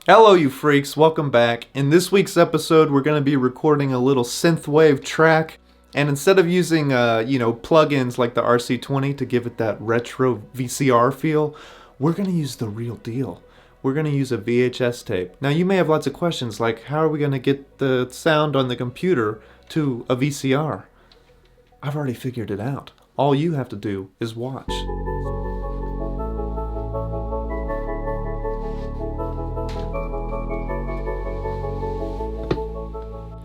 Hello, you freaks. Welcome back. In this week's episode, we're going to be recording a little synthwave track. And instead of using, plugins like the RC20 to give it that retro VCR feel, we're going to use the real deal. We're going to use a VHS tape. Now, you may have lots of questions like, how are we going to get the sound on the computer to a VCR? I've already figured it out. All you have to do is watch.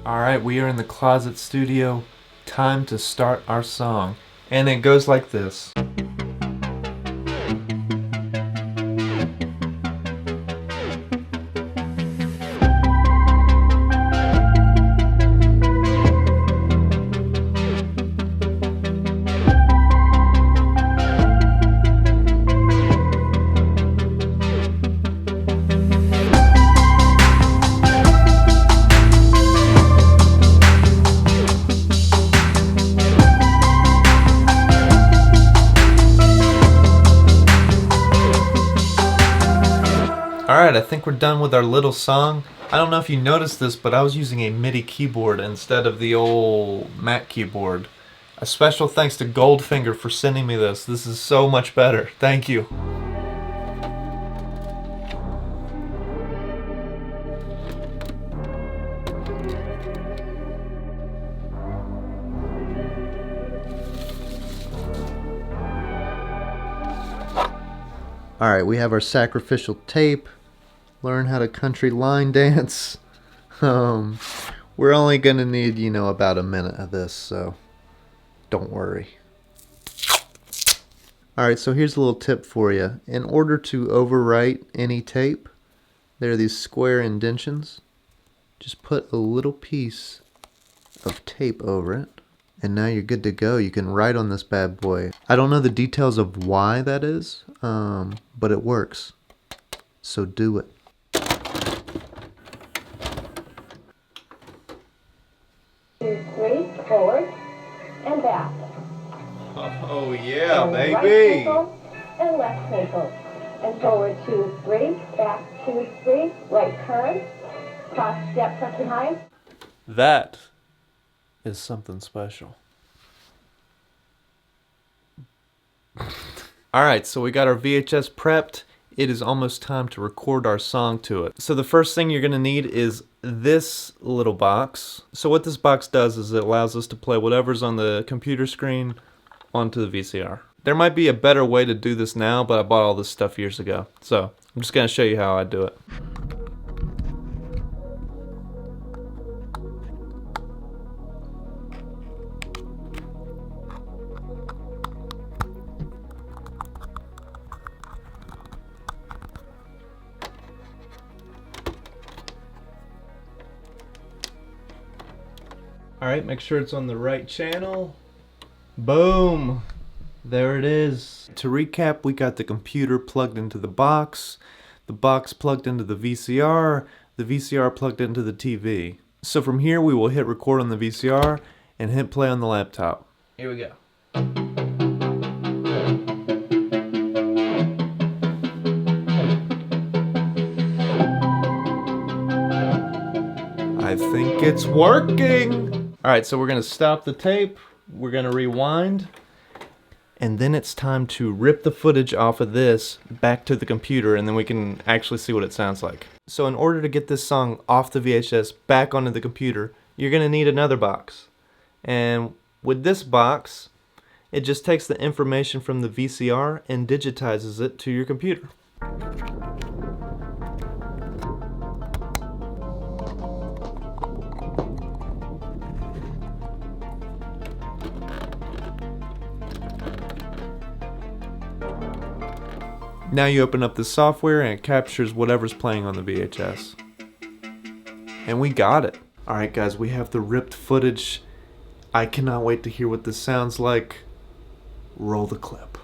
Alright, we are in the closet studio. Time to start our song. And it goes like this. Alright, I think we're done with our little song. I don't know if you noticed this, but I was using a MIDI keyboard instead of the old Mac keyboard. A special thanks to Goldfinger for sending me this. This is so much better. Thank you. Alright, we have our sacrificial tape. Learn how to country line dance. We're only gonna need, about a minute of this, so don't worry. Alright, so here's a little tip for you. In order to overwrite any tape, there are these square indentions. Just put a little piece of tape over it, and now you're good to go. You can write on this bad boy. I don't know the details of why that is, but it works. So do it. Three, forward and back. Oh yeah, And baby! Right nickel and left nickel. And forward 2, 3, back 2, 3, right turn, cross step, front behind. That is something special. Alright, so we got our VHS prepped. It is almost time to record our song to it. So the first thing you're going to need is this little box. So what this box does is it allows us to play whatever's on the computer screen onto the VCR. There might be a better way to do this now, but I bought all this stuff years ago. So I'm just going to show you how I do it. Alright, make sure it's on the right channel. Boom! There it is. To recap, we got the computer plugged into the box plugged into the VCR plugged into the TV. So from here we will hit record on the VCR and hit play on the laptop. Here we go. I think it's working! Alright, so we're going to stop the tape, we're going to rewind, and then it's time to rip the footage off of this back to the computer, and then we can actually see what it sounds like. So in order to get this song off the VHS back onto the computer, you're going to need another box. And with this box, it just takes the information from the VCR and digitizes it to your computer. Now you open up the software and it captures whatever's playing on the VHS. And we got it. Alright guys, we have the ripped footage. I cannot wait to hear what this sounds like. Roll the clip.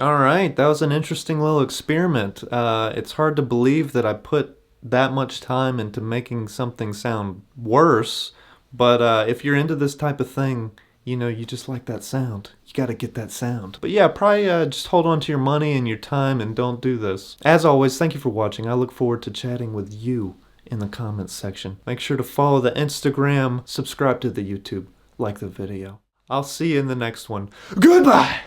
All right, that was an interesting little experiment. It's hard to believe that I put that much time into making something sound worse, but if you're into this type of thing, you know, you just like that sound. You gotta get that sound. But yeah, probably just hold on to your money and your time and don't do this. As always, thank you for watching. I look forward to chatting with you in the comments section. Make sure to follow the Instagram, subscribe to the YouTube, like the video. I'll see you in the next one. Goodbye!